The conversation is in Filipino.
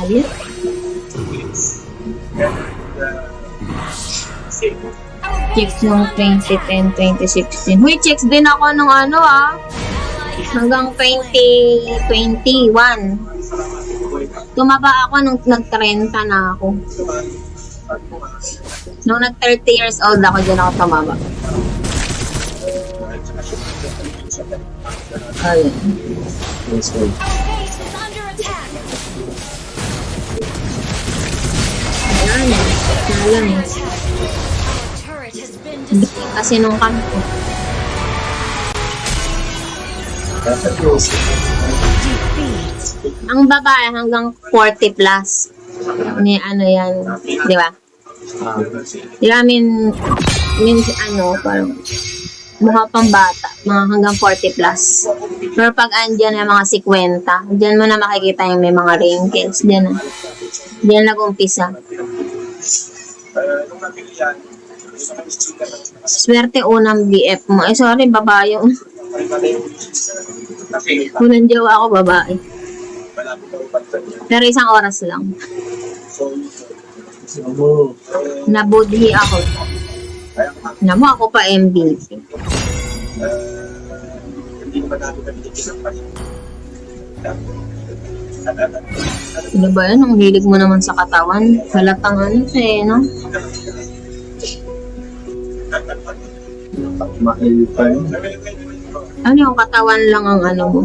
Ayun. Chicks nung 2010, 2016. Huy, chicks din ako nung hanggang 2021. Tumaba ako nung nag-30 na ako. Nung nag-30 years old ako, dyan ako tumaba. Ayun. Ayan. Alam. Kasi nung kanto. Ang babae hanggang 40 plus. Ni ano yan, di ba? Di ba, parang mukha pang bata, mga hanggang 40 plus. Pero pag andyan yung mga 50, dyan mo na makikita yung may mga wrinkles. Dyan nag-umpisa. Swerte unang BF mo. Sorry, babae yun. Unang jowa ako, babae. Pero isang oras lang. Nabudhi ako. Namo ako pa MVP. Ano ba yun? Ang hilig mo naman sa katawan. Halatang no? Ano yung katawan lang ang mo?